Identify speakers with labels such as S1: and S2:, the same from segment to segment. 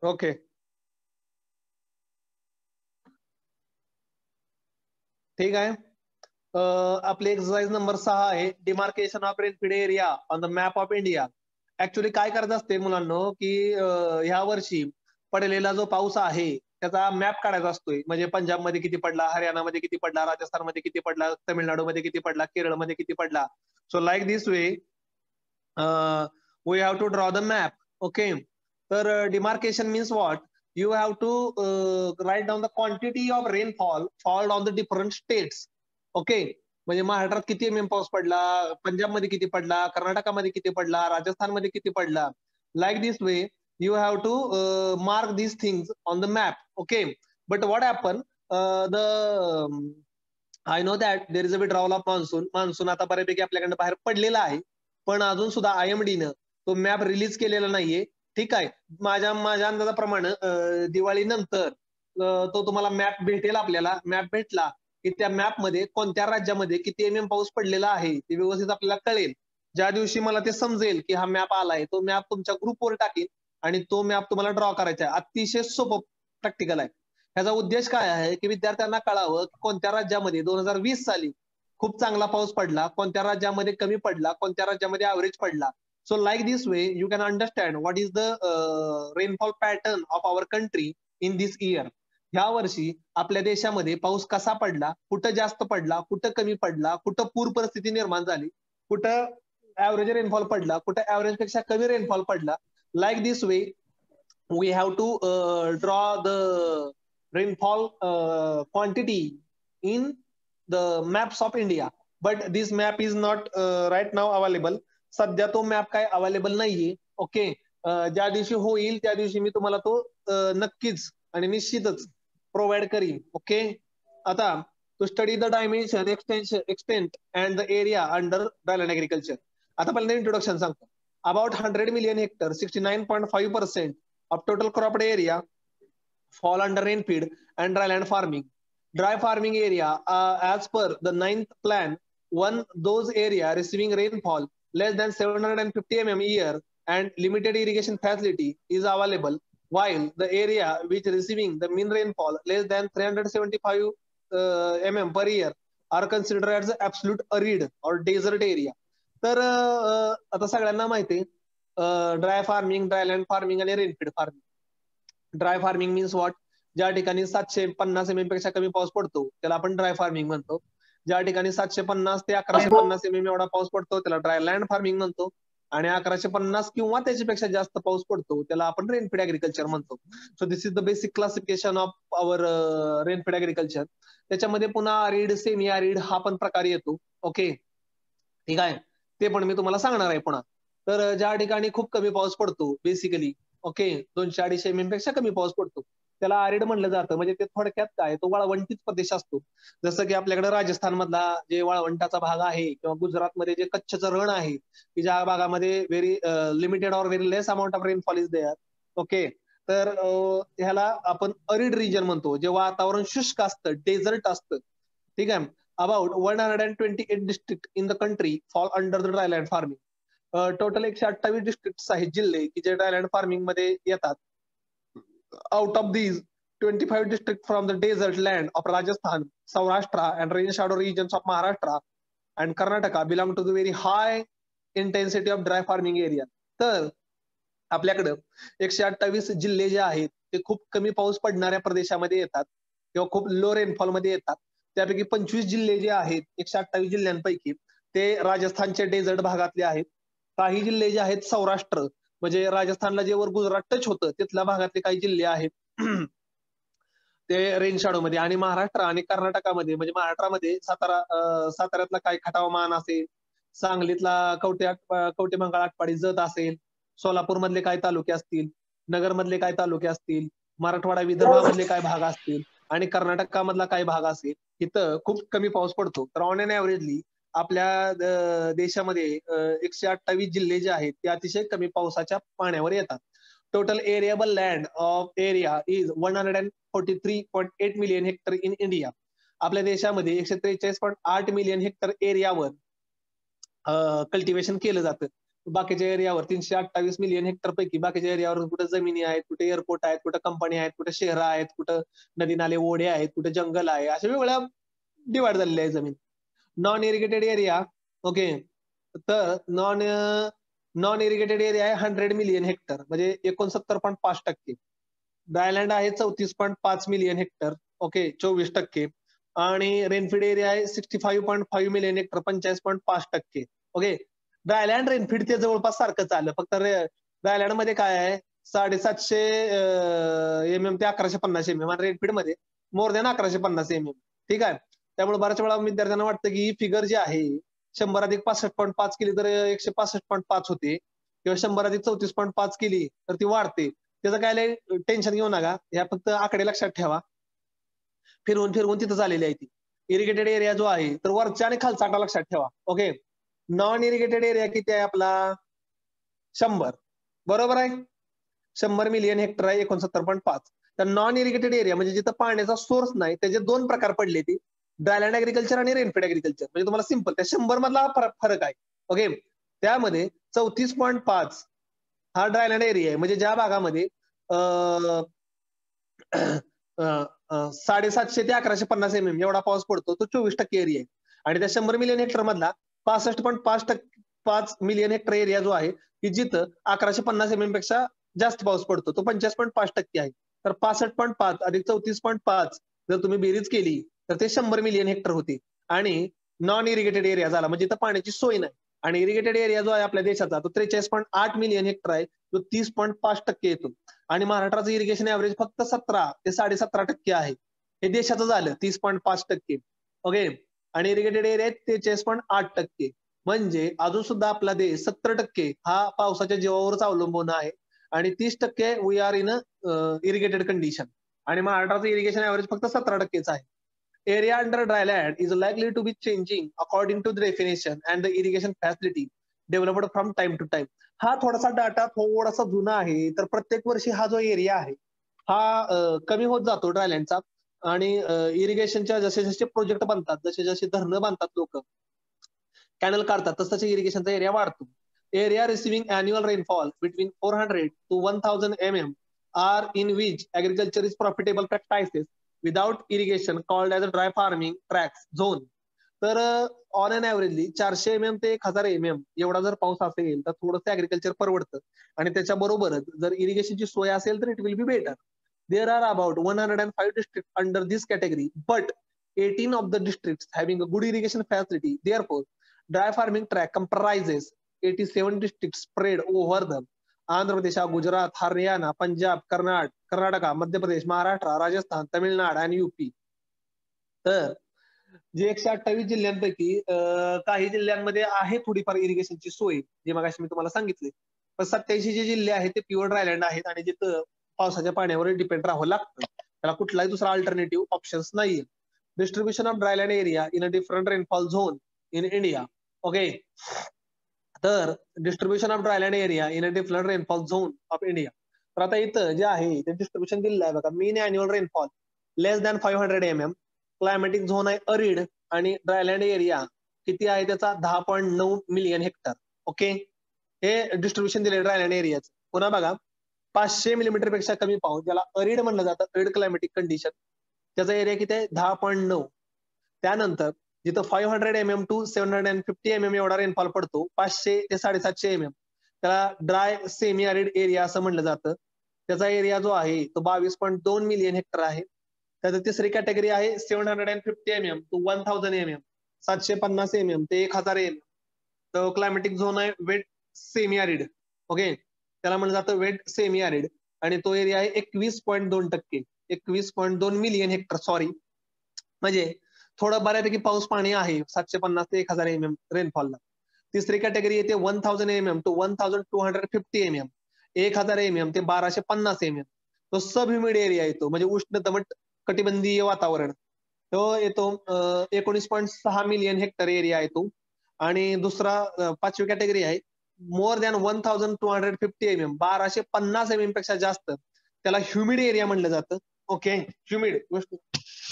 S1: Okay, ठीक आहे. आपली एक्सरसाइज नंबर 6 आहे, demarcation of rainfed area on the map of India. Actually काय करायचं असते मुलांनो, की ह्या वर्षी पडलेला जो पाऊस आहे त्याचा मॅप काढायचा असतोय. म्हणजे पंजाबमध्ये किती पडला, हरियाणामध्ये किती पडला, राजस्थानमध्ये किती पडला, तमिळनाडूमध्ये किती पडला, केरळमध्ये किती पडला. So like this way we have to draw the map. Okay, तर demarcation means what? You have to write down the quantity of rainfall fall on the different states. Okay, म्हणजे महाराष्ट्रात किती पाऊस पडला, पंजाबमध्ये किती पडला, कर्नाटकामध्ये किती पडला, राजस्थानमध्ये किती पडला. Like this way you have to mark these things on the map. Okay, but what happen, the I know that there is a withdrawal of monsoon. Monsoon आता बऱ्यापैकी आपल्याकडनं बाहेर पडलेला आहे, पण अजून सुद्धा IMDनं तो मॅप रिलीज केलेला नाहीये. ठीक आहे, माझ्या अंदाजाप्रमाणे दिवाळीनंतर तो तुम्हाला मॅप भेटेल. आपल्याला मॅप भेटला की त्या मॅपमध्ये कोणत्या राज्यामध्ये किती पाऊस पडलेला आहे ते व्यवस्थित आपल्याला कळेल. ज्या दिवशी मला ते समजेल की हा मॅप आलाय, तो मॅप तुमच्या ग्रुपवर टाकेल आणि तो मॅप तुम्हाला ड्रॉ करायचा आहे. अतिशय सोपं प्रॅक्टिकल आहे. ह्याचा उद्देश काय आहे की विद्यार्थ्यांना कळावं की कोणत्या राज्यामध्ये 2020 साली खूप चांगला पाऊस पडला, कोणत्या राज्यामध्ये कमी पडला, कोणत्या राज्यामध्ये ऍव्हरेज पडला. So like this way, you can understand what is the rainfall pattern of our country in this year. ह्या वर्षी आपल्या देशामध्ये पाऊस कसा पडला, कुठं जास्त पडला, कुठं कमी पडला, कुठं पूर परिस्थिती निर्माण झाली, कुठं ऍव्हरेज रेनफॉल पडला, कुठं ऍव्हरेज पेक्षा कमी रेनफॉल पडला. Like this way we have to draw the rainfall quantity in the maps of India. But this map is not right now available. सध्या तो मॅप काय अवेलेबल नाहीये. ओके, ज्या दिवशी होईल त्या दिवशी मी तुम्हाला तो नक्कीच आणि निश्चितच प्रोव्हाइड करीन. ओके, आता to study the dimension, extent and the area under dryland agriculture. आता पहिल्यांदा इंट्रोडक्शन सांगतो. About 100 million hectare, 69.5% of total cropped area fall under rainfed and dryland farming. Dry farming area, as per the 9th plan, those area receiving rainfall less than 750 mm a year and limited irrigation facility is available, while the area which receiving the mean rainfall less than 375 mm per year are considered as absolute arid or desert area. तर आता सगळ्यांना माहिती आहे dry farming, dryland farming आणि rainfed farming. Dry farming means what? ज्या ठिकाणी 750 mm पेक्षा कमी पाऊस पडतो त्याला आपण ड्राय फार्मिंग म्हणतो. ज्या ठिकाणी 750 ते 1150 mm एवढा पाऊस पडतो त्याला ड्राय लँड फार्मिंग म्हणतो. आणि 1150 किंवा त्याच्यापेक्षा जास्त पाऊस पडतो त्याला आपण रेनफीड ऍग्रिकल्चर म्हणतो. So this is the basic classification of our rainfed agriculture. त्याच्यामध्ये पुन्हा आरिड, सेमी आरिड हा पण प्रकार येतो. ओके, ठीक आहे, ते पण मी तुम्हाला सांगणार आहे पुन्हा. तर ज्या ठिकाणी खूप कमी पाऊस पडतो बेसिकली, ओके, 200-250 mm पेक्षा कमी पाऊस पडतो त्याला आरिड म्हणलं जातं. म्हणजे ते थोडक्यात काय, तो वाळवंटीच प्रदेश असतो. जसं की आपल्याकडे राजस्थान मधला जे वाळवंटाचा भाग आहे किंवा गुजरातमध्ये जे कच्छचं रण आहे की ज्या भागामध्ये very limited or very less amount of rainfall is there. Okay, तर ह्याला आपण अरिड रिजन म्हणतो, जे वातावरण शुष्क असतं, डेझर्ट असतं. ठीक आहे. About 128 district in the country fall under the dryland farming. Total 128 district आहेत, जिल्हे की जे ड्रायलँड फार्मिंग मध्ये येतात. Out of these 25 districts from the desert land of Rajasthan, Saurashtra and rain shadow regions of Maharashtra and Karnataka belong to the very high intensity of dry farming area. तर आपल्याकडं 128 जिल्हे जे आहेत ते खूप कमी पाऊस पडणाऱ्या प्रदेशामध्ये येतात किंवा खूप लो रेनफॉल मध्ये येतात. त्यापैकी 25 जिल्हे जे आहेत 128 जिल्ह्यांपैकी ते राजस्थानच्या डेझर्ट भागातले आहेत. काही जिल्हे जे आहेत सौराष्ट्र, म्हणजे राजस्थानला जे वर गुजरात टच होतं तिथल्या भागातले काही जिल्हे आहेत ते रेन शॅडो मध्ये. आणि महाराष्ट्र आणि कर्नाटकामध्ये म्हणजे महाराष्ट्रामध्ये साताऱ्यातला काय खटावमान असेल, सांगलीतला कवटे मंगळ आटपाडी जत असेल, सोलापूर मधले काय तालुके असतील, नगर मधले काय तालुके असतील, मराठवाडा विदर्भामधले काय भाग असतील आणि कर्नाटकामधला काय भाग असेल, इथं खूप कमी पाऊस पडतो. तर ऑन एन ऍव्हरेजली आपल्या देशामध्ये 128 जिल्हे जे आहेत ते अतिशय कमी पावसाच्या पाण्यावर येतात. Total arable land of area is 143.8 million hectare in India. आपल्या देशामध्ये 143.8 मिलियन हेक्टर एरियावर कल्टिवेशन केलं जातं. बाकीच्या एरियावर 328 मिलियन हेक्टर पैकी बाकीच्या एरियावर कुठे जमिनी आहेत, कुठे एअरपोर्ट आहेत, कुठे कंपनी आहेत, कुठे शहरं आहेत, कुठं नदी नाले ओढे आहेत, कुठे जंगल आहे, अशा वेगवेगळ्या डिवाइड झालेल्या आहे जमीन. नॉन इरिगेटेड एरिया, ओके, तर नॉन इरिगेटेड एरिया आहे 100 मिलियन हेक्टर म्हणजे 69.5%. ड्रायलँड आहे 34.5 मिलियन हेक्टर, ओके, 24%. आणि रेनफीड एरिया आहे 65.5 मिलियन हेक्टर, 45.5%. ओके, ड्रायलँड रेनफीड ते जवळपास सारखंच आलं, फक्त ड्रायलँड मध्ये काय आहे 750 MM ते 1150 MM आणि रेनफीड मध्ये मोर दॅन 1150 MM. ठीक आहे. त्यामुळे बऱ्याच वेळा विद्यार्थ्यांना वाटतं की ही फिगर जी आहे 100 अधिक 65.5 केली तर 165.5 होते, किंवा 100 अधिक 34.5 केली तर ती वाढते. त्याचं काय टेन्शन घेऊ नका, ह्या फक्त आकडे लक्षात ठेवा. फिरवून फिरवून तिथं झालेली आहे ती. इरिगेटेड एरिया जो आहे तर वरच्या आणि खालचा आकडा लक्षात ठेवा. ओके, नॉन इरिगेटेड एरिया किती आहे आपला 100, बरोबर आहे. 100 मिलियन हेक्टर आहे 69.5. तर नॉन इरिगेटेड एरिया म्हणजे जिथं पाण्याचा सोर्स नाही त्याचे दोन प्रकार पडले, ती ड्रायलँड ऍग्रिकल्चर आणि रेनफेड ऍग्रिकल्चर. म्हणजे तुम्हाला सिंपल त्या 100 मधला फरक आहे. ओके, त्यामध्ये 34.5 हा ड्रायलँड एरिया आहे, म्हणजे ज्या भागामध्ये 750 ते 1150 MM एवढा पाऊस पडतो, तो 24% एरिया आहे. आणि त्या 100 मिलियन हेक्टर मधला 65.5 मिलियन हेक्टर एरिया जो आहे की जिथं 1150 MM पेक्षा जास्त पाऊस पडतो, तो 50.5% आहे. तर 65.5 अधिक 34.5 जर तुम्ही बेरीज केली तर ते 100 मिलियन हेक्टर होते. आणि नॉन इरिगेटेड एरिया झाला म्हणजे इथं पाण्याची सोय नाही. आणि इरिगेटेड एरिया जो आहे आपल्या देशाचा तो 43.8 मिलियन हेक्टर आहे, तो 30.5% येतो. आणि महाराष्ट्राचं इरिगेशन ऍव्हरेज फक्त 17 ते 17.5% आहे. हे देशाचं झालं 30.5%. ओके, आणि इरिगेटेड एरिया 43.8%. म्हणजे अजून सुद्धा आपला देश 70% हा पावसाच्या जीवावरच अवलंबून आहे आणि 30% we are in irrigated condition. आणि महाराष्ट्राचं इरिगेशन ऍव्हरेज फक्त 17%च आहे. Area under dryland is likely to be changing according to the definition and the irrigation facility developed from time to time. हा थोडासा डाटा थोडासा जुना आहे, तर प्रत्येक वर्षी हा जो एरिया आहे हा कमी होत जातो ड्रायलँडचा. आणि इरिगेशनच्या जसे जसे प्रोजेक्ट बनतात, जसे जसे धरणं बांधतात लोक, कॅनल काढतात, तसं इरिगेशनचा एरिया वाढतो. Area receiving annual rainfall between 400 to 1000 MM are in which agriculture is profitable practices without irrigation called as a dry farming tracks zone. तर ऑन अन ॲव्हरेजली 400 MM ते 1000 MM एवढा जर पाऊस असेल तर थोडंसं ऍग्रिकल्चर परवडतं. आणि त्याच्याबरोबरच जर इरिगेशनची सोय असेल तर it will be better. There are about 105 districts under this category, but 18 of the districts having a good irrigation facility. Therefore, dry farming tract comprises 87 districts spread over the Andhra Pradesh, Gujarat, Haryana, Punjab, Karnataka, Madhya Pradesh, Maharashtra, Rajasthan, Tamil Nadu and UP. तर जे 128 जिल्ह्यांपैकी काही जिल्ह्यांमध्ये आहे थोडीफार इरिगेशनची सोय, जे मगाशी मी तुम्हाला सांगितले. पण 87 जे जिल्हे आहेत ते प्युअर ड्रायलँड आहेत आणि जिथं पावसाच्या पाण्यावर डिपेंड राहावं लागतं, त्याला कुठलाही दुसरा अल्टरनेटिव्ह ऑप्शन्स नाहीये. Distribution of dryland area in a different rainfall zone in India. Okay, तर distribution of dryland area in a different rainfall zone of India. तर आता इथं जे आहे ते डिस्ट्रीब्युशन दिलेलं आहे बघा. मीन अॅन्युअल रेनफॉल लेस दॅन 500 MM. क्लायमॅटिक झोन आहे अरिड आणि ड्रायलँड एरिया किती आहे त्याचा 10.9 मिलियन हेक्टर. ओके, हे डिस्ट्रीब्युशन दिले ड्रायलँड एरियाचं. पुन्हा बघा 500 मिलीमीटर पेक्षा कमी पाऊस, ज्याला अरिड म्हणलं जातं, अरिड क्लायमॅटिक कंडिशन, त्याचा एरिया किती आहे 10.9. त्यानंतर जिथं 500 MM टू 750 MM एवढा रेनफॉल पडतो, 500 ते 750 MM, त्याला ड्राय सेमी अरिड एरिया असं म्हणलं जातं. त्याचा एरिया जो आहे तो 22.2 मिलियन हेक्टर आहे. त्याची तिसरी कॅटेगरी आहे 750 MM टू 1000 MM, 750 MM ते 1000 MM. तो क्लायमॅटिक झोन आहे वेट सेमी अरिड. ओके, त्याला म्हणलं जातं वेट सेमी अरिड आणि तो एरिया आहे 21.2%, 21.2 मिलियन हेक्टर. सॉरी, म्हणजे थोडं बऱ्यापैकी पाऊस पाणी आहे 750 ते 1000 MM रेनफॉलला. तिसरी कॅटेगरी येते 1000 MM टू 1250 MM, 1000 MM ते 1250 MM. तो सब ह्युमिड एरिया येतो, म्हणजे उष्ण दमट कटिबंधीय वातावरण. तो येतो 19.6 मिलियन हेक्टर एरिया येतो. आणि दुसरा 5वी कॅटेगरी आहे मोर दॅन 1250 mm, 1250 mm पेक्षा जास्त, त्याला ह्युमिड एरिया म्हणलं जातं. ओके, ह्युमिड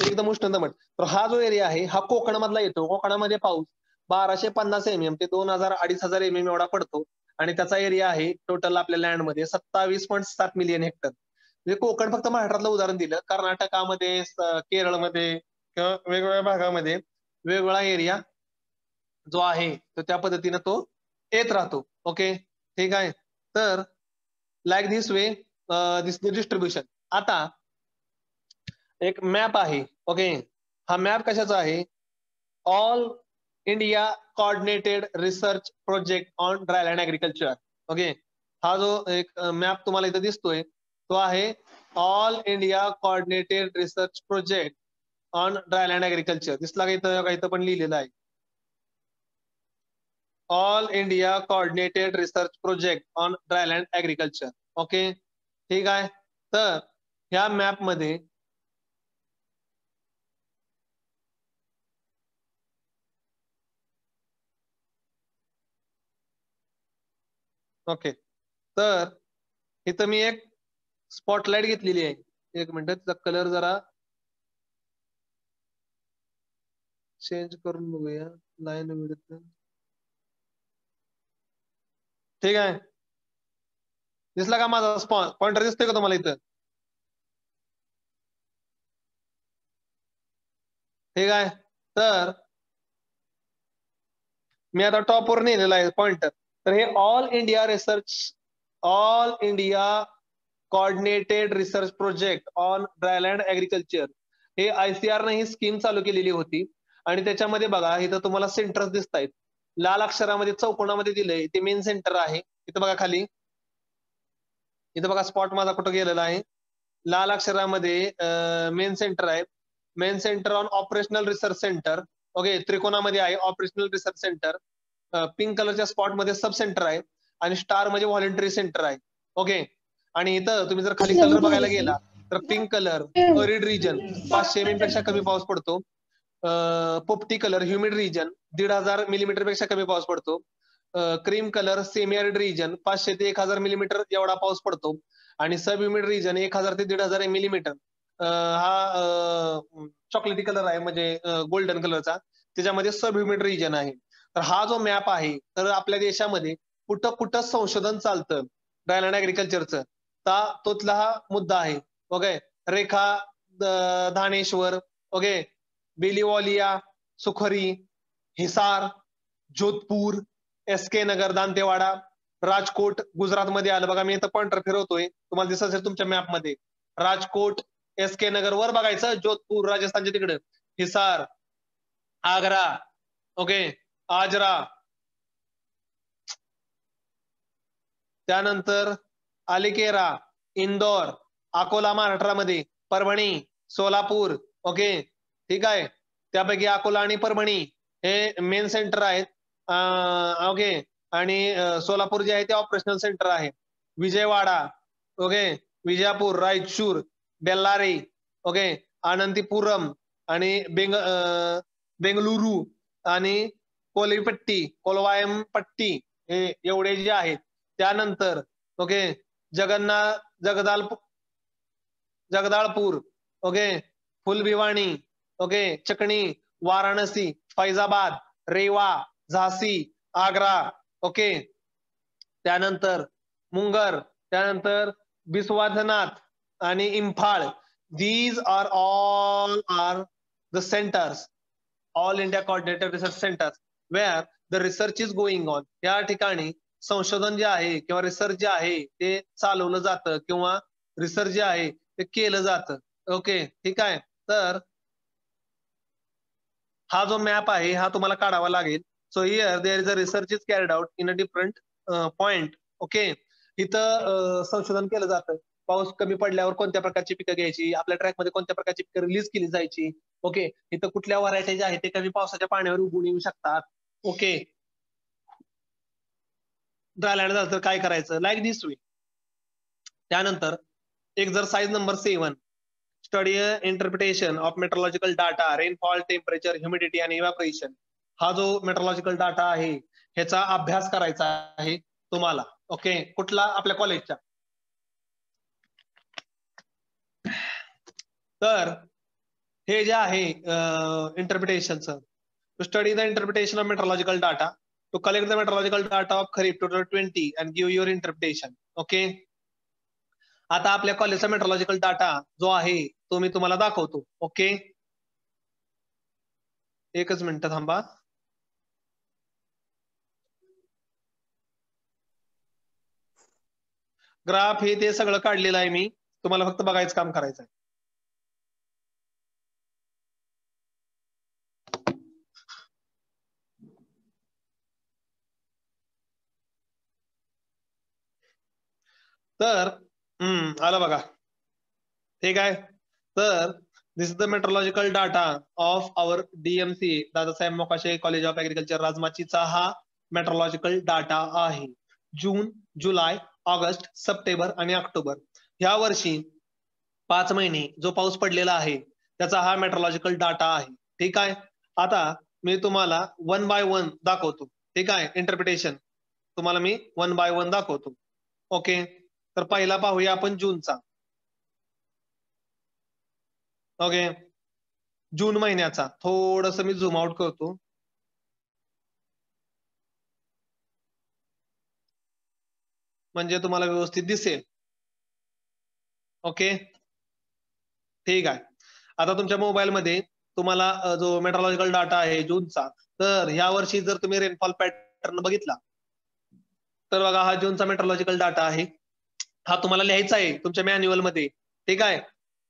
S1: एकदम उष्ण दमट. तर हा जो एरिया आहे हा कोकणामधला येतो. कोकणामध्ये पाऊस 1250 mm ते 2000-2500 mm एवढा पडतो आणि त्याचा एरिया आहे टोटल आपल्या लँडमध्ये 27.7 मिलियन हेक्टर. म्हणजे कोकण फक्त महाराष्ट्रातलं उदाहरण दिलं. कर्नाटकामध्ये, केरळमध्ये किंवा वेगवेगळ्या भागामध्ये वेगवेगळा एरिया जो आहे तर त्या पद्धतीनं तो येत राहतो. ओके, ठीक आहे. तर like this way this distribution. आता एक मॅप आहे. ओके, हा मॅप कशाचा आहे? All India coordinated research project on dryland agriculture. Okay, हा जो एक मॅप तुम्हाला इथं दिसतोय तो आहे all India coordinated research project on dryland agriculture. दिसला का इथं पण लिहिलेलं आहे all India coordinated research project on dryland agriculture. Okay, ठीक आहे. तर ह्या मॅप मध्ये ओके, तर इथं मी एक स्पॉटलाइट घेतलेली आहे. एक मिनिट, त्याचा कलर जरा चेंज करून बघूया. लाईन विड्थ, ठीक आहे. दिसला का माझा पॉइंटर? दिसतोय का तुम्हाला इथं? ठीक आहे. तर मी आता टॉपवर नेलेला आहे पॉइंटर. तर हे all India coordinated research project on dryland agriculture, हे ICAR ने ही स्कीम चालू केलेली होती. आणि त्याच्यामध्ये बघा इथं तुम्हाला सेंटर्स दिसत आहेत. लाल अक्षरामध्ये चौकोनामध्ये दिलंय ते मेन सेंटर आहे. इथं बघा खाली, इथं बघा स्पॉट माझा कुठं गेलेला आहे. लाल अक्षरामध्ये मेन सेंटर आहे. Main centre on operational research centre. Okay, त्रिकोणामध्ये आहे ऑपरेशनल रिसर्च सेंटर. पिंक कलरच्या स्पॉट मध्ये सब सेंटर आहे आणि स्टार म्हणजे व्हॉलेंटरी सेंटर आहे. ओके, आणि इथं तुम्ही जर खाली कलर बघायला गेला तर pink colour arid region 500 mm पेक्षा कमी पाऊस पडतो. पोपटी कलर ह्युमिड रिजन 1500 मिलीमीटर पेक्षा कमी पाऊस पडतो. Cream colour semi arid region 500 ते 1000 मिलीमीटर एवढा पाऊस पडतो. आणि सब ह्युमिड रिजन 1000 ते 1500 मिलीमीटर हा चॉकलेटी कलर आहे म्हणजे गोल्डन कलरचा, त्याच्यामध्ये सब ह्युमिड रिजन आहे. तर हा जो मॅप आहे तर आपल्या देशामध्ये कुठं कुठं संशोधन चालतं ड्रायलँड ऍग्रिकल्चरचं, तोतला हा मुद्दा आहे. ओके, रेखा धानेश्वर, ओके, बेलीवालिया, सुखरी, हिसार, जोधपूर, SK नगर, दांतेवाडा, राजकोट गुजरातमध्ये आलं. बघा मी इथं पॉइंटर फिरवतोय, तुम्हाला दिसत असेल तुमच्या मॅपमध्ये. राजकोट, SK नगर वर बघायचं, जोधपूर राजस्थानच्या तिकडे, हिसार, आग्रा, ओके, आजरा, त्यानंतर अलिकेरा, इंदोर, अकोला महाराष्ट्रामध्ये, परभणी, सोलापूर. ओके, ठीक आहे. त्यापैकी अकोला आणि परभणी हे मेन सेंटर आहेत. ओके, आणि सोलापूर जे आहे ते ऑपरेशनल सेंटर आहे. विजयवाडा, ओके, विजापूर, रायचूर, बेल्लारी, ओके, अनंतीपुरम आणि बेंगलुरू आणि कोलिपट्टी, कोलवायमपट्टी हे एवढे जे आहेत. त्यानंतर okay, Jagdalpur, okay, Phulbani, okay, चकणी, वाराणसी, फैजाबाद, रेवा, झाशी, आग्रा, ओके, त्यानंतर मुंगर, त्यानंतर बिस्वाधनाथ आणि Imphal. These are the centres, all India coordinated research centres where the research is going on. या ठिकाणी संशोधन जे आहे किंवा रिसर्च जे आहे ते चालवलं जातं किंवा रिसर्च जे आहे ते केलं जातं. ओके, ठीक आहे. तर हा जो मॅप आहे हा तुम्हाला काढावा लागेल. So here there is a research is carried out in a different point. Okay, इथं संशोधन केलं जातं. पाऊस कमी पडल्यावर कोणत्या प्रकारची पिकं घ्यायची, आपल्या ट्रॅकमध्ये कोणत्या प्रकारची पिकं रिलीज केली जायची. ओके, इथं कुठल्या व्हरायटी जे आहेत ते कमी पावसाच्या पाण्यावर उगवून येऊ शकतात. ओके, ड्रायलँड झालं तर काय करायचं, लाईक दिस वे. त्यानंतर exercise number 7, study interpretation of meteorological data, rainfall, temperature, humidity आणि इव्हॅपोरेशन. हा जो मेट्रोलॉजिकल डाटा आहे ह्याचा अभ्यास करायचा आहे. तुम्हाला. ओके, कुठला? आपल्या कॉलेजच्या. तर हे जे आहे इंटरप्रिटेशनचं, to study the interpretation of meteorological data, to collect the meteorological data of kharif 2020 and give your interpretation. Okay, आता आपल्या कॉलेजचा मेट्रोलॉजिकल डाटा जो आहे तो मी तुम्हाला दाखवतो. ओके, एकच मिनिट थांबा. ग्राफ हे ते सगळं काढलेलं आहे मी, तुम्हाला फक्त बघायचं काम करायचं आहे. तर आलं बघा. ठीक आहे. तर this is the meteorological data of our DMC, Dadasaheb Mokashe college of agriculture, राजमाचीचा हा मेट्रोलॉजिकल डाटा आहे. जून, जुलै, ऑगस्ट, सप्टेंबर आणि ऑक्टोबर ह्या वर्षी 5 महिने जो पाऊस पडलेला आहे त्याचा हा मेट्रोलॉजिकल डाटा आहे. ठीक आहे. आता मी तुम्हाला 1 बाय 1 दाखवतो. ठीक आहे. इंटरप्रिटेशन तुम्हाला मी 1 बाय 1 दाखवतो. ओके, तर पहिला पाहूया आपण जूनचा. ओके, जून महिन्याचा थोडस मी झूम आउट करतो. म्हणजे तुम्हाला व्यवस्थित दिसेल. ओके, ठीक आहे. आता तुमच्या मोबाईलमध्ये तुम्हाला जो मेट्रोलॉजिकल डाटा आहे जूनचा, तर ह्या वर्षी जर तुम्ही रेनफॉल पॅटर्न बघितला तर बघा हा जूनचा मेट्रोलॉजिकल डाटा आहे. हा तुम्हाला लिहायचा आहे तुमच्या मॅन्युअल मध्ये. ठीक आहे.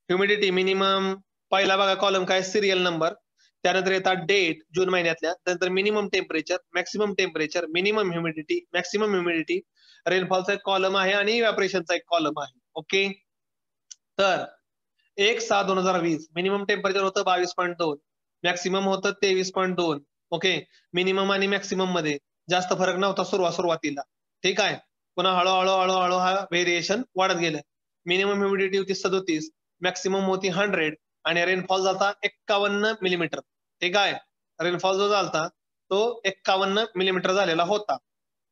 S1: ह्युमिडिटी मिनिमम, पहिला बघा कॉलम काय, सिरियल नंबर, त्यानंतर येतात डेट जून महिन्यातल्या, त्यानंतर minimum temperature, maximum temperature, minimum humidity, maximum humidity, रेनफॉलचा एक कॉलम आहे आणि इव्हॅपोरेशनचा एक कॉलम आहे. ओके, तर 1/6/2020 मिनिमम टेम्परेचर होतं 22.2, मॅक्सिमम होतं 23.2. ओके, मिनिमम आणि मॅक्सिमम मध्ये जास्त फरक नव्हता सुरुवातीला. ठीक आहे. पुन्हा हळूहळू हा व्हेरिएशन वाढत गेलं. मिनिमम ह्युमिडिटी होती 37, मॅक्सिमम होती 100 आणि रेनफॉल झाला 51 मिलीमीटर. ठीक आहे. रेनफॉल जो झाला तो 51 मिलीमीटर झालेला होता.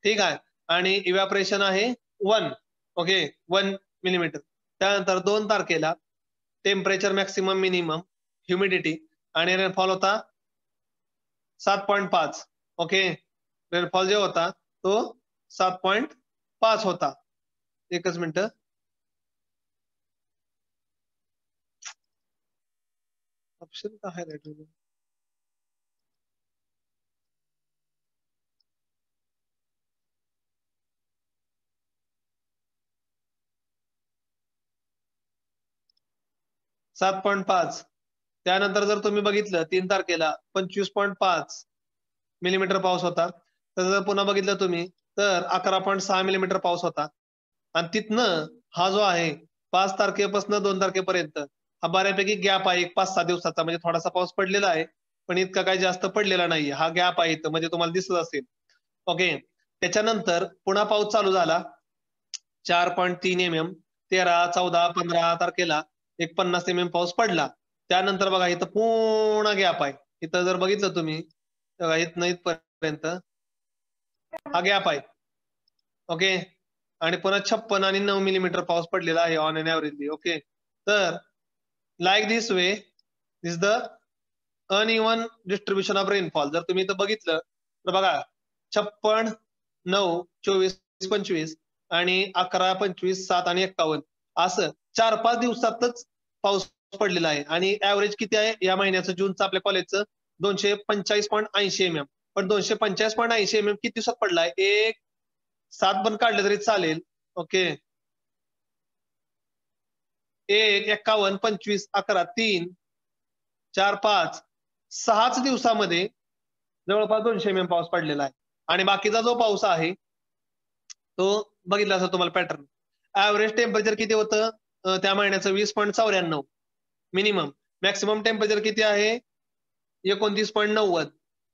S1: ठीक आहे. आणि इव्हॅपोरेशन आहे 1. Okay, 1 millimetre. त्यानंतर 2 तारखेला टेम्परेचर मॅक्सिमम मिनिमम ह्युमिडिटी आणि रेनफॉल होता 7.5. ओके, रेनफॉल जे होता तो 7.5 होता. एकच मिनिट, ऑप्शन का हायलाइट होईल. सात 7.5. त्यानंतर जर तुम्ही बघितलं 3 तारखेला 25.5 मिलीमीटर पाऊस होता. तर जर पुन्हा बघितलं तुम्ही तर 11.6 मिलीमीटर पाऊस होता. आणि तिथनं हा जो आहे 5 तारखेपासून 2 तारखेपर्यंत हा बऱ्यापैकी गॅप आहे, 5-6 दिवसाचा. म्हणजे थोडासा पाऊस पडलेला आहे पण इतका काही जास्त पडलेला नाहीये. हा गॅप आहे म्हणजे तुम्हाला दिसत असेल. ओके, त्याच्यानंतर पुन्हा पाऊस चालू झाला 4.3 mm 13, 14, 15 तारखेला एक 50 mm पाऊस पडला. त्यानंतर बघा इथं पूर्ण गॅप आहे. इथं जर बघितलं तुम्ही बघा इथनं इथपर्यंत हा गॅप आहे. ओके, आणि पुन्हा 56 आणि 9 मिलीमीटर पाऊस पडलेला आहे ऑन एन ऍव्हरेजली. ओके, तर like this way this the uneven distribution of rainfall. जर तुम्ही इथं बघितलं तर बघा 56, 9, 24, 25 आणि 11, 25, 7 आणि 51 असं 4-5 दिवसातच पाऊस पडलेला आहे. आणि ऍव्हरेज किती आहे या महिन्याचं जूनचं आपल्या कॉलेजचं 245.80 mm. पण 245.80 mm किती दिवसात पडलाय? 1-7 पण काढलं तरी चालेल. ओके, 1, 51, 25, 11, 3, 4, 5, 6च दिवसामध्ये जवळपास 200 mm पाऊस पडलेला आहे. आणि बाकीचा जो पाऊस आहे तो बघितला असं तुम्हाला पॅटर्न. ऍव्हरेज टेम्परेचर किती होतं त्या महिन्याचं? 20.94 मिनिमम. मॅक्सिमम टेम्परेचर किती आहे? 29.90.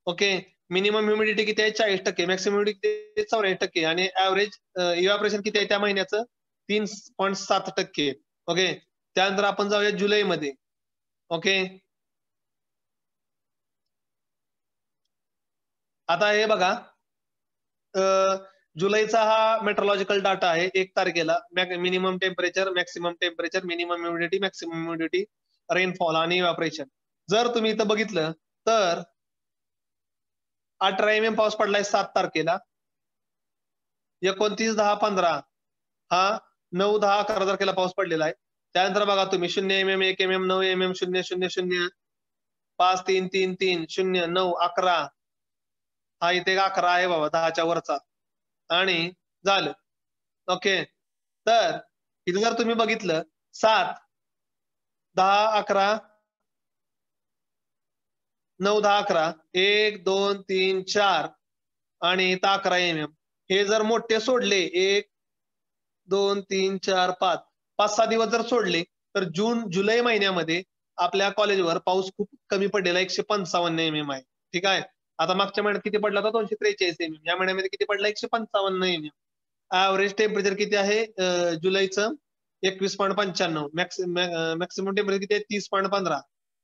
S1: ओके, मिनिमम ह्युमिडिटी किती आहे? 40%, मॅक्सिमम ह्युमिडिटी 84% आणि ऍव्हरेज इव्हॅपोरेशन किती आहे त्या महिन्याचं? 3.7%. ओके, त्यानंतर आपण जाऊया जुलैमध्ये. ओके, आता हे बघा जुलैचा हा मेट्रोलॉजिकल डाटा आहे 1 तारखेला. Minimum temperature, maximum temperature, minimum humidity, maximum humidity, rainfall आणि इव्हॅपोरेशन. जर तुम्ही इथं बघितलं तर 18 mm पाऊस पडलाय 7 तारखेला. 29, 10, 15 हा 9, 10, 11 तारखेला पाऊस पडलेला आहे. त्यानंतर बघा तुम्ही 0 mm, 1 mm, 9 mm, 0, 0, 0, 5, 3, 3, 3, 0, 9, 11. हा इथे 11 आहे बाबा 10च्या वरचा. आणि झालं. ओके. तर इथे जर तुम्ही बघितलं 7, 10, 11, 9, 10, 11, 1, 2, 3, 4 आणि इथं 11 mm. हे जर मोठे सोडले 1, 2, 3, 4, 5, 5-6 दिवस जर सोडले तर जुलै महिन्यामध्ये आपल्या कॉलेजवर पाऊस खूप कमी पडलेला 155 mm आहे. ठीक आहे. आता मागच्या महिन्यात किती पडला होता 243 mm. या महिन्यामध्ये किती पडला 155 mm. ऍव्हरेज टेम्परेचर किती आहे जुलैचं 21.95. मॅक्सिमम टेम्परेचर किती आहे 30.15.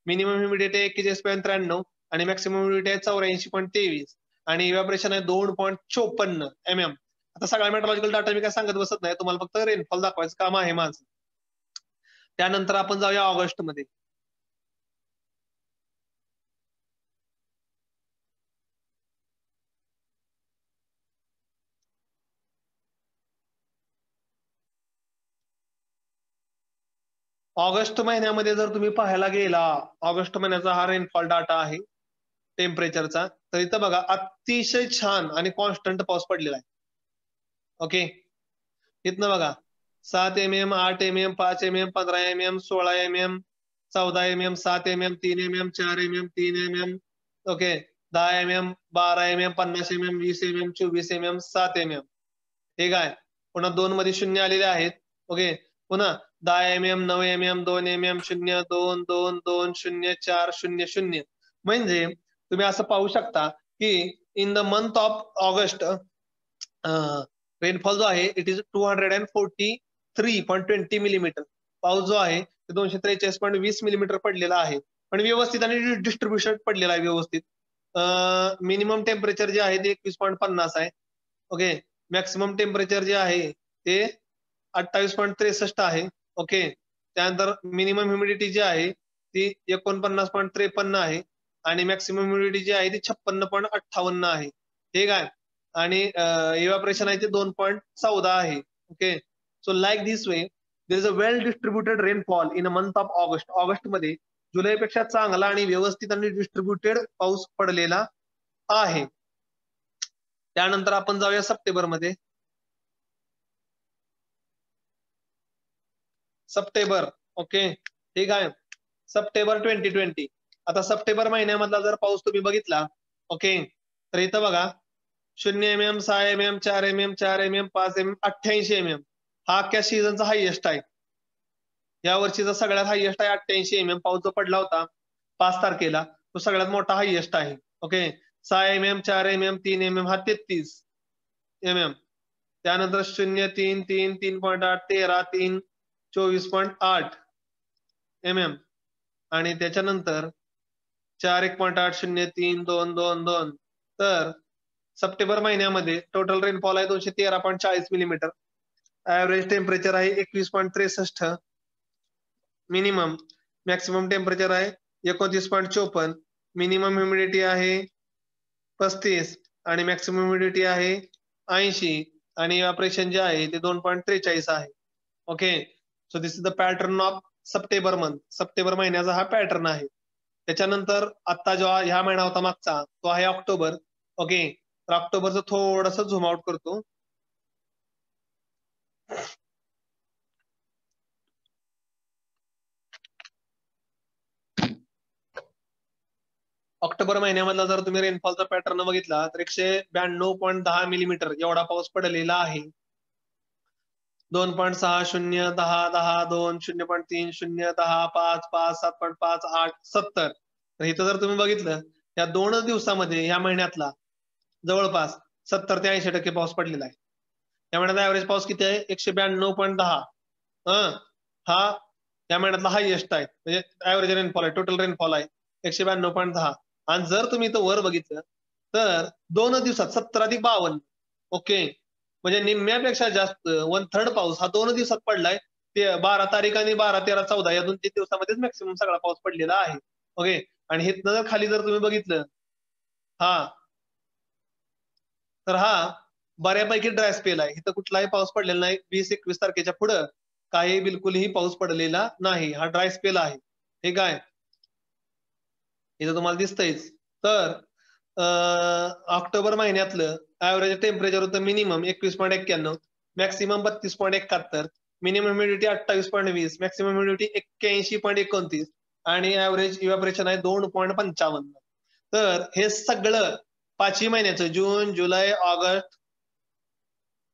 S1: मिनिमम ह्युमिडिटी आहे 41.93 आणि मॅक्सिमम ह्युमिडिटी आहे 84.23 आणि इव्हॅपोरेशन आहे 2.54 mm. आता सगळा मेट्रोलॉजिकल डाटा मी काय सांगत बसत नाही, तुम्हाला फक्त रेनफॉल दाखवायचं काम आहे माझं. त्यानंतर आपण जाऊया ऑगस्ट मध्ये. ऑगस्ट महिन्यामध्ये जर तुम्ही पाहायला गेला, ऑगस्ट महिन्याचा हा रेनफॉल डाटा आहे टेम्परेचरचा, तर इथं बघा अतिशय छान आणि कॉन्स्टंट पाऊस पडलेला आहे. ओके. इथनं बघा 7 mm, 8 mm, 5 mm, 15 mm, 16 mm, 14 mm, 7 mm, 3 mm, 4 mm, 3 mm, okay, 10 mm, 12 mm, 50 mm, 20 mm, 24 mm, 7 mm. ठीक आहे. पुन्हा 2 मध्ये शून्य आलेले आहेत. ओके. पुन्हा 10 mm, 9 mm, 2 mm, 0, 2, 2, 2, 0, 4, 0, 0. म्हणजे तुम्ही असं पाहू शकता की in the month of August rainfall जो आहे इट इज 243.20 मिलीमीटर. पाऊस जो आहे ते 243.20 मिलीमीटर पडलेला आहे. पण व्यवस्थित आणि डिस्ट्रीब्युशन पडलेला आहे व्यवस्थित. मिनिमम टेम्परेचर जे आहे ते 21.50 आहे. ओके. मॅक्सिमम टेम्परेचर जे आहे ते 28.63 आहे. ओके. त्यानंतर मिनिमम ह्युमिडिटी जी आहे ती 49.53 आहे आणि मॅक्सिमम ह्युमिडिटी जी आहे ती 56.58 आहे. ठीक आहे. आणि इव्हॅपोरेशन आहे ते 2.14 आहे. Okay. So like this way there is a well distributed rainfall in a month of August. August मध्ये जुलैपेक्षा चांगला आणि व्यवस्थित आणि डिस्ट्रीब्युटेड पाऊस पडलेला आहे. त्यानंतर आपण जाऊया सप्टेंबर मध्ये. सप्टेंबर. ओके. ठीक आहे. सप्टेंबर 2020. आता सप्टेंबर महिन्यामधला जर पाऊस तुम्ही बघितला ओके तर इथं बघा 0 mm, 6 mm, 4 mm, 4 mm, 5 mm, 88 mm. हा अख्ख्या सीझनचा हायएस्ट आहे. या वर्षीचा सगळ्यात हायएस्ट आहे 88 mm. पाऊस जो पडला होता 5 तारखेला तो सगळ्यात मोठा हायएस्ट आहे. ओके. 6 mm, 4 mm, 3 mm हा 33 mm. त्यानंतर 0, 3, 3, 3.8, 13, 3, 24.8 mm. आणि त्याच्यानंतर 4, 1.8, 0, 3, 2, 2, 2. तर सप्टेंबर महिन्यामध्ये टोटल रेनफॉल आहे 213.40 मिलीमीटर. ऍव्हरेज टेम्परेचर आहे 21.63. मिनिमम मॅक्सिमम टेम्परेचर आहे 29.54. मिनिमम ह्युमिडिटी आहे 35 आणि मॅक्सिमम ह्युमिडिटी आहे 80 आणि इव्हॅपोरेशन जे आहे ते 2.43 आहे. Okay. So this is the pattern of September month. September महिन्याचा हा पॅटर्न आहे. त्याच्यानंतर आता जो ह्या महिना होता मागचा तो आहे ऑक्टोबर. ओके. तर ऑक्टोबरचं थोडस झूम आउट करतो. ऑक्टोबर महिन्यामधला जर तुम्ही रेनफॉलचा पॅटर्न बघितला तर 192.10 मिलीमीटर एवढा पाऊस पडलेला आहे. 2.6, 0, 10, 10, 2, 0.3, 0, 10, 5, 5, 7.5, 8, 70. तर इथं जर तुम्ही बघितलं या 2 दिवसामध्ये या महिन्यातला जवळपास 70 ते 80% पाऊस पडलेला आहे. या महिन्याचा ऍव्हरेज पाऊस किती आहे 192.10. हा या महिन्यातला हायएस्ट आहे म्हणजे ऍव्हरेज रेनफॉल आहे टोटल रेनफॉल आहे 192.10. आणि जर तुम्ही इथं वर बघितलं तर 2 दिवसात 17 अधिक 52. ओके. म्हणजे निम्म्यापेक्षा जास्त 1/3 पाऊस हा 2 दिवसात पडलाय. ते 12 तारीख आणि 12, 13, 14 या 2-3 दिवसामध्येच मॅक्सिमम सगळा पाऊस पडलेला आहे. ओके. आणि हिथनं जर खाली जर तुम्ही बघितलं हा तर हा बऱ्यापैकी ड्राय स्पेल आहे. इथं कुठलाही पाऊस पडलेला नाही. 20-21 तारखेच्या पुढं काही बिलकुलही पाऊस पडलेला नाही. हा ड्राय स्पेल आहे. ठीक आहे. इथं तुम्हाला दिसतंयच. तर ऑक्टोबर महिन्यातलं ऍव्हरेज टेम्परेचर होतं minimum 21.91, maximum 32.71, minimum humidity 28.20, maximum humidity 81.29 आणि ऍव्हरेज इव्हॅपोरेशन आहे 2.55. तर हे सगळं 5 महिन्याचं जून, जुलै, ऑगस्ट,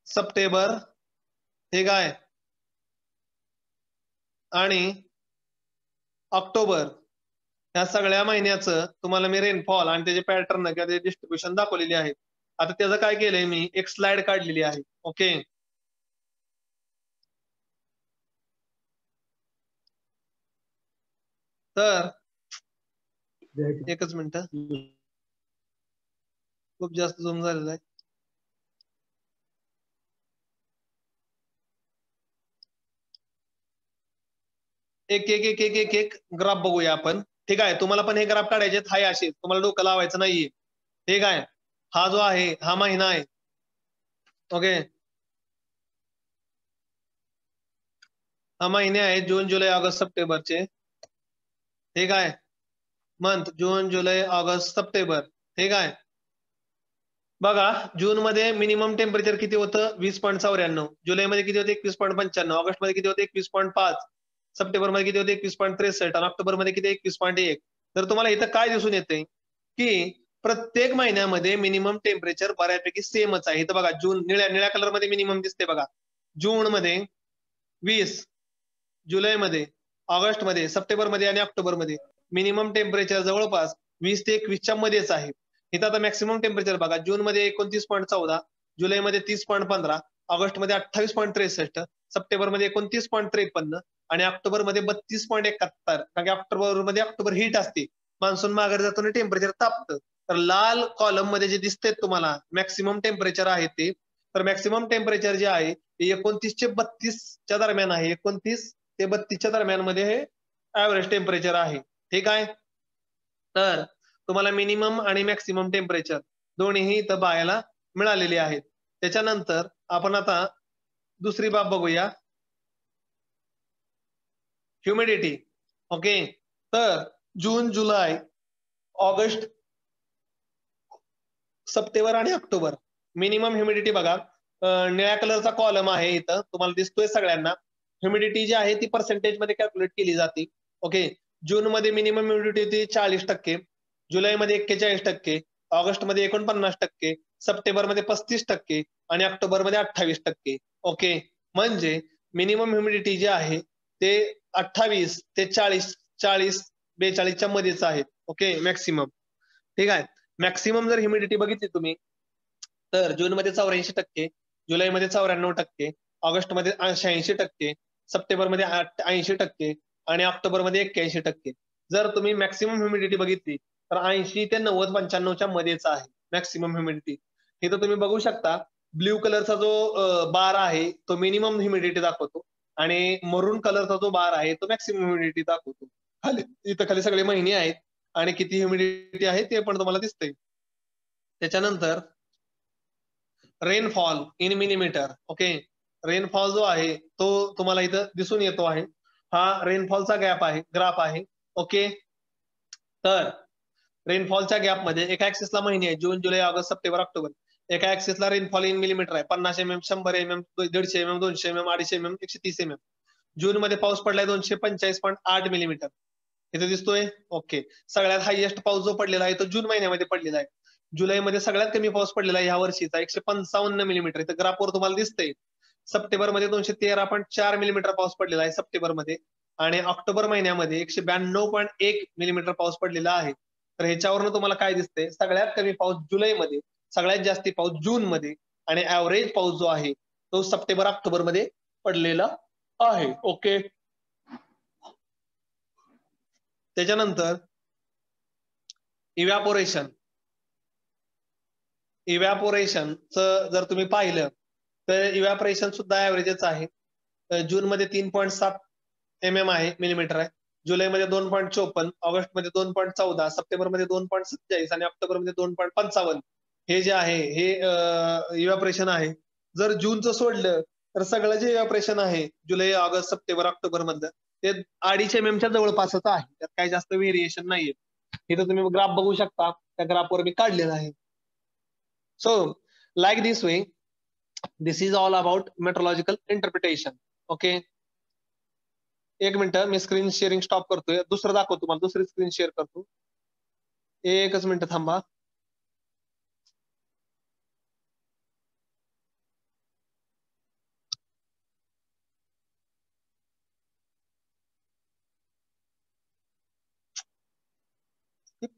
S1: सप्टेंबर, ठीक आहे, आणि ऑक्टोबर या सगळ्या महिन्याचं तुम्हाला मी रेनफॉल आणि त्याचे पॅटर्न किंवा त्याचे डिस्ट्रीब्युशन दाखवलेली आहे. आता त्याचं काय केलंय मी एक स्लाइड काढलेली आहे. ओके. तर एकच मिनिट, खूप जास्त झूम झालेला आहे. एक एक एक एक एक एक ग्राफ बघूया आपण. ठीक आहे. तुम्हाला पण हे ग्राफ काढायचे हाय असे, तुम्हाला डोकं लावायचं नाहीये. ठीक आहे. हा जो आहे हा महिना आहे. ओके. हा महिने आहेत जून, जुलै, ऑगस्ट, सप्टेंबरचे. ठीक आहे. मंथ जून, जुलै, ऑगस्ट, सप्टेंबर. ठीक आहे. बघा जून मध्ये मिनिमम टेम्परेचर किती होतं 20.94, जुलैमध्ये किती होते 21.95, ऑगस्ट मध्ये किती होते 21.5, सप्टेंबर मध्ये किती होते 21.63 आणि ऑक्टोबर मध्ये किती 21.1. तर तुम्हाला इथं काय दिसून येते की प्रत्येक महिन्यामध्ये मिनिमम टेम्परेचर बऱ्यापैकी सेमच आहे. इथं बघा जून निळ्या कलर मध्ये मिनिमम दिसते बघा. जून मध्ये 20, जुलैमध्ये, ऑगस्ट मध्ये, सप्टेंबर मध्ये आणि ऑक्टोबर मध्ये मिनिमम टेम्परेचर जवळपास 20 ते 21च्या मध्येच आहे. इथं आता मॅक्सिमम टेम्परेचर बघा जून मध्ये 29.14, जुलैमध्ये 30.15, ऑगस्ट मध्ये 28.63, सप्टेंबर मध्ये 29.53 आणि ऑक्टोबर मध्ये 32.71. कारण की ऑक्टोबर मध्ये ऑक्टोबर हीट असते, मान्सून माघारी जातो आणि टेम्परेचर तापतं. तर लाल कॉलम मध्ये जे दिसते तुम्हाला मॅक्सिमम टेम्परेचर आहे ते, तर मॅक्सिमम टेम्परेचर जे आहे ते 29 ते 32च्या दरम्यान आहे. 29 ते 32च्या दरम्यान मध्ये हे ऍव्हरेज टेम्परेचर आहे. ठीक आहे. तर तुम्हाला मिनिमम आणि मॅक्सिमम टेम्परेचर दोन्हीही इथं पाहायला मिळालेले आहेत. त्याच्यानंतर आपण आता दुसरी बाब बघूया, ह्युमिडिटी. ओके. तर जून, जुलै, ऑगस्ट, सप्टेंबर आणि ऑक्टोबर मिनिमम ह्युमिडिटी बघा. निळ्या कलरचा कॉलम आहे इथं तुम्हाला दिसतोय सगळ्यांना. ह्युमिडिटी जी आहे ती पर्सेंटेज मध्ये कॅल्क्युलेट केली जाते. ओके. जून मध्ये मिनिमम ह्युमिडिटी होती 40%, जुलैमध्ये 41%, ऑगस्ट मध्ये 49%, सप्टेंबर मध्ये 35% आणि ऑक्टोबर मध्ये 28%. ओके. म्हणजे मिनिमम ह्युमिडिटी जी आहे ते 28 ते 40-42च्या मध्येच आहे. ओके. मॅक्सिमम. ठीक आहे. मॅक्सिमम जर ह्युमिडिटी बघितली तुम्ही तर जूनमध्ये 84%, जुलैमध्ये 94%, ऑगस्टमध्ये 86%, सप्टेंबरमध्ये 80% आणि ऑक्टोबरमध्ये 81%. जर तुम्ही मॅक्सिमम ह्युमिडिटी बघितली तर 80 ते 90-95च्या मध्येच आहे मॅक्सिमम ह्युमिडिटी. इथं तुम्ही बघू शकता ब्ल्यू कलरचा जो बार आहे तो मिनिमम ह्युमिडिटी दाखवतो आणि मरून कलरचा जो बार आहे तो मॅक्सिमम ह्युमिडिटी दाखवतो. खाली इथं खाली सगळे महिने आहेत आणि किती ह्युमिडिटी आहे ते पण तुम्हाला दिसतंय. त्याच्यानंतर rainfall in millimetre. Okay. Rainfall जो आहे तो तुम्हाला इथं दिसून येतो आहे. हा रेनफॉलचा गॅप आहे, ग्राफ आहे. ओके. तर रेनफॉलच्या गॅपमध्ये एका ऍक्सिसला महिने आहे June, July, August, September, October. एका ऍक्सिसला रेनफॉल इन मिलीमीटर आहे 50 mm, 100 mm, 150 mm, 200 mm, 250 mm, 130 mm. जून मध्ये पाऊस पडलाय 245.8 मिलीमीटर. इथे दिसतोय. ओके. सगळ्यात हायएस्ट पाऊस जो पडलेला आहे तो जून महिन्यामध्ये पडलेला आहे. जुलैमध्ये सगळ्यात कमी पाऊस पडलेला आहे ह्या वर्षीचा 155 मिलीमीटर. इथं ग्राफवर तुम्हाला दिसतंय. सप्टेंबरमध्ये 213.4 मिलीमीटर पाऊस पडलेला आहे सप्टेंबरमध्ये आणि ऑक्टोबर महिन्यामध्ये 192.1 मिलीमीटर पाऊस पडलेला आहे. तर ह्याच्यावरून तुम्हाला काय दिसतंय सगळ्यात कमी पाऊस जुलैमध्ये, सगळ्यात जास्ती पाऊस जूनमध्ये आणि ऍव्हरेज पाऊस जो आहे तो सप्टेंबर ऑक्टोबर मध्ये पडलेला आहे. ओके. त्याच्यानंतर इव्हॅपोरेशनचं जर तुम्ही पाहिलं तर इव्हॅपरेशन सुद्धा ऍव्हरेजच आहे. जून मध्ये 3.7 mm आहे, मिलीमीटर आहे. जुलैमध्ये 2.54, ऑगस्टमध्ये 2.14, सप्टेंबरमध्ये 2.47 आणि ऑक्टोबरमध्ये 2.55 हे जे आहे हे इव्हॅपरेशन आहे. जर जूनचं सोडलं तर सगळं जे इव्हॅपरेशन आहे जुलै, ऑगस्ट, सप्टेंबर, ऑक्टोबर मधलं ते 2.5 mm च्या जवळपासच आहे. त्यात काही जास्त व्हेरिएशन नाहीये. इथं तुम्ही ग्राफ बघू शकता, त्या ग्राफवर मी काढलेला आहे. So like this way, this is all about meteorological interpretation. Okay, एक मिनिट, मी स्क्रीन शेअरिंग स्टॉप करतोय. दुसरं दाखवतो तुम्हाला, दुसरी स्क्रीन शेअर करतो. एकच मिनिट थांबा.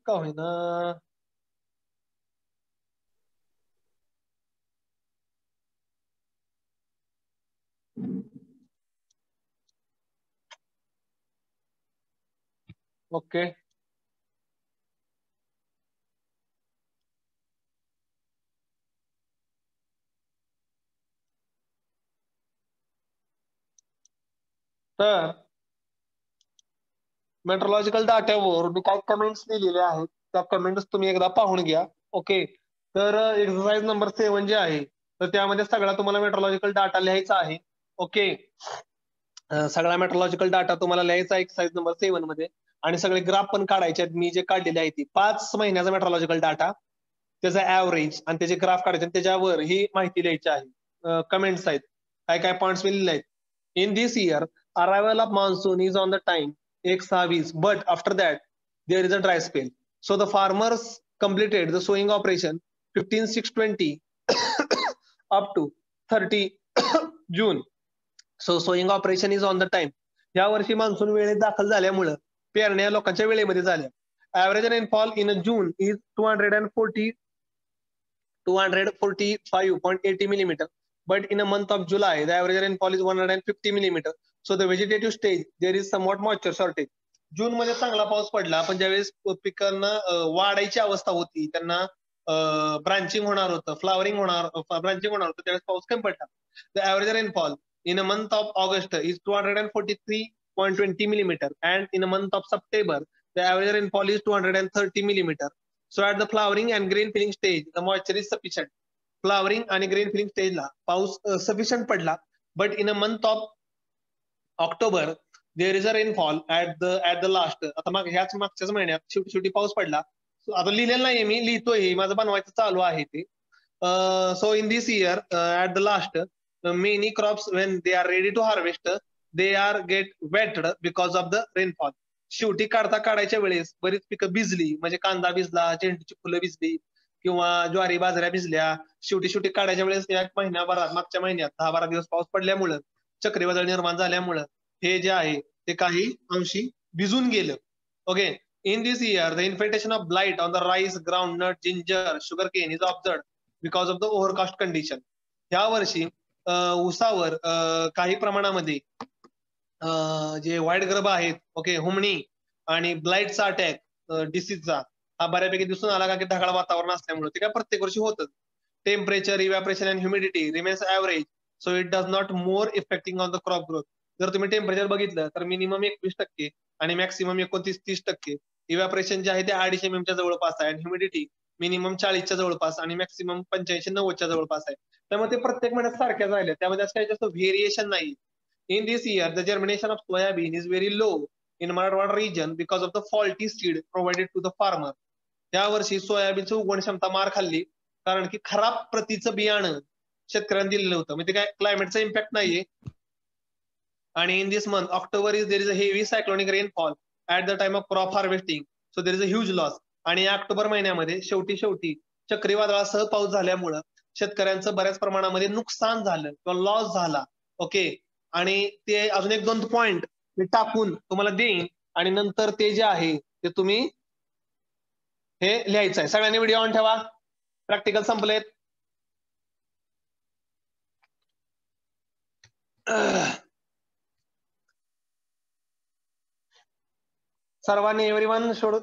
S1: का होईना. ओके, तर मेट्रोलॉजिकल डाट्यावर मी काय कमेंट्स लिहिलेले आहेत त्या कमेंट्स तुम्ही एकदा पाहून घ्या. ओके, तर एक्सरसाइज नंबर 7 जे आहे तर त्यामध्ये सगळा तुम्हाला मेट्रोलॉजिकल डाटा लिहायचा आहे. ओके, सगळा मेट्रोलॉजिकल डाटा तुम्हाला लिहायचा एक्सरसाइज नंबर 7 मध्ये आणि सगळे ग्राफ पण काढायचे आहेत. मी जे काढलेले आहे ती 5 महिन्याचा मेट्रोलॉजिकल डाटा, त्याचा ऍव्हरेज आणि त्याचे ग्राफ काढायचे आणि त्याच्यावर ही माहिती लिहायची आहे. कमेंट्स आहेत, काय काय पॉइंट्स मी लिहिले आहेत. In this year arrival of monsoon is on the time 1:20, but after that there is a dry spell. So the farmers completed the sowing operation 15/6/20 up to 30 June. So sowing operation is on the time. या वर्षी monsoon वेळेत दाखल झाल्यामुळं पेरण्या लोकांच्या वेळेमध्ये झाल्या. Average rainfall in June is 245.80 millimeter, but in a month of July the average rainfall is 150 millimeter. So the vegetative stage there is somewhat moisture shortage. जून मध्ये चांगला पाऊस पडला, पण ज्यावेळेस पिकांना वाढायची अवस्था होती, त्यांना ब्रांचिंग होणार होतं, फ्लावरिंग होणार, ब्रांचिंग होणार होतं, त्यावेळेस पाऊस कमी पडला. The average rainfall in a month of August is 243.20 millimeter, and in a month of September the average rainfall is 230 millimeter. So at the flowering and grain filling stage the moisture is sufficient. Flowering आणि grain filling stage ला पाऊस sufficient पडला, but in a month of October there is a rainfall at the last. आता मग ह्याच मागच्याच महिन्यात शेवटी पाऊस पडला. आता लिहिलेलं नाहीये, मी लिहितोय, माझं बनवायचं चालू आहे ते. So in this year at the last many crops when they are ready to harvest they are get wetted because of the rainfall. शेवटी काढायच्या वेळेस बरीच पिकं भिजली, म्हणजे कांदा भिजला, झेंडूची फुलं भिजली किंवा ज्वारी बाजऱ्या भिजल्या. शेवटी काढायच्या वेळेस या महिन्याभरात, मागच्या महिन्यात 10-12 दिवस पाऊस पडल्यामुळं, चक्रीवादळ निर्माण झाल्यामुळं हे जे आहे ते काही अंशी भिजून गेलं. Okay, in this year the infiltration of blight on the rice, groundnut, ginger, sugarcane is observed because of the overcast condition. ह्या वर्षी ऊसावर काही प्रमाणामध्ये जे व्हाईट ग्रब आहेत, ओके, हुमणी आणि ब्लाइटचा अटॅक, डिसीजचा हा बऱ्यापैकी दिसून आला, का की ढगाळ वातावरण असल्यामुळे. ते काय प्रत्येक वर्षी होतं. Temperature, evaporation and humidity remains average, so it does not more effecting on the crop growth. जर तुम्ही टेम्परेचर बघितलं तर मिनिमम 21% आणि मॅक्सिमम 29-30%. इव्हॅपरेशन जे आहे ते 250 mm च्या जवळपास आहे, आणि ह्युमिडिटी मिनिमम 40च्या जवळपास आणि मॅक्सिमम 85-90च्या जवळपास आहे. त्यामुळे ते प्रत्येक महिन्यात सारख्याच राहिल्या, त्यामध्ये असं काही जास्त व्हेरिएशन नाही. In this year, the germination of soybean is very low in Marathwada region because of the faulty seed provided to the farmer. त्या वर्षी सोयाबीनची उगवण क्षमता मार खाल्ली, कारण की खराब प्रतीचं बियाणं शेतकऱ्यांनी दिलेलं होतं. म्हणजे काय क्लायमेटचा इम्पॅक्ट नाहीये. आणि in this month October is there is a heavy cyclonic rainfall at the time of crop harvesting, so there is a huge loss. आणि या ऑक्टोबर महिन्यामध्ये शेवटी चक्रीवादळासह पाऊस झाल्यामुळं शेतकऱ्यांचं बऱ्याच प्रमाणामध्ये नुकसान झालं किंवा लॉस झाला. ओके, आणि ते अजून 1-2 पॉइंट मी टाकून तुम्हाला देईन, आणि नंतर ते जे आहे ते तुम्ही हे लिहायचं आहे. सगळ्यांनी व्हिडिओ ऑन ठेवा, प्रॅक्टिकल संपलेत. सर्वांनी, everyone should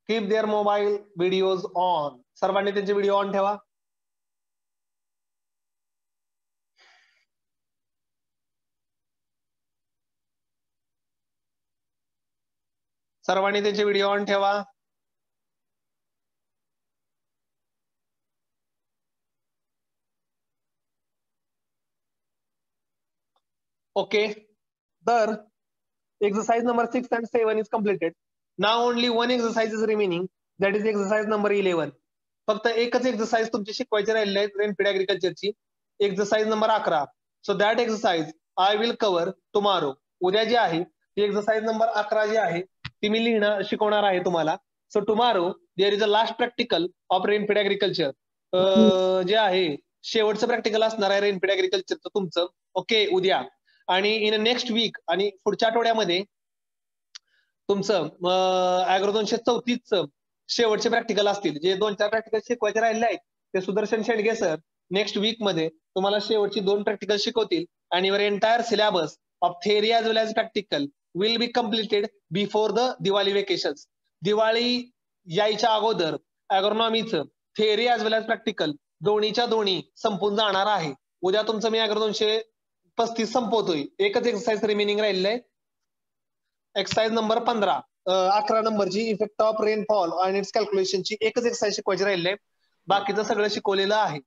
S1: keep their mobile videos on. सर्वांनी त्यांचे व्हिडिओ ऑन ठेवा. सर्वांनी त्यांचे व्हिडिओ ऑन ठेवा. ओके, तर exercise number 6 and 7 is completed. Now only one exercise is remaining, that is exercise number 11. फक्त एकच एक्सरसाइज तुमची शिकवायची राहिलेली आहे रेनफीड ऍग्रिकल्चरची, exercise number 11. So that exercise I will cover tomorrow. उद्या जी आहे ती एक्सरसाइज नंबर 11 जी आहे ती मी लिहिणं शिकवणार आहे तुम्हाला. So tomorrow there is a last practical of rainfed agriculture. जे आहे शेवटचं प्रॅक्टिकल असणार आहे रेनफीड ऍग्रिकल्चरचं तुमचं. ओके, उद्या. आणि इन नेक्स्ट वीक आणि पुढच्या आठवड्यामध्ये तुमचं ऍग्रो 234 शेवटचे प्रॅक्टिकल असतील. जे 2-4 प्रॅक्टिकल शिकवायचे राहिले आहेत ते Sudarshan Shendge sir next week मध्ये तुम्हाला शेवटची 2 प्रॅक्टिकल शिकवतील. आणि your entire syllabus of theory as well as practical will be completed before the Diwali vacations. Diwali यायच्या अगोदर ॲग्रोनॉमीचं theory as well as practical दोन्हीच्या दोन्ही संपून जाणार आहे. उद्या तुमचं मी ॲग्रो 235 संपवतोय. एकच एक्सरसाइज रिमेनिंग राहिलेलं आहे, एक्सरसाइज नंबर 15, 11 नंबरची इफेक्ट ऑफ रेनफॉल आणि इट्स कॅल्क्युलेशनची एकच एक्सरसाइज शिकवायची राहिलेली आहे. बाकीचं सगळं शिकवलेलं आहे.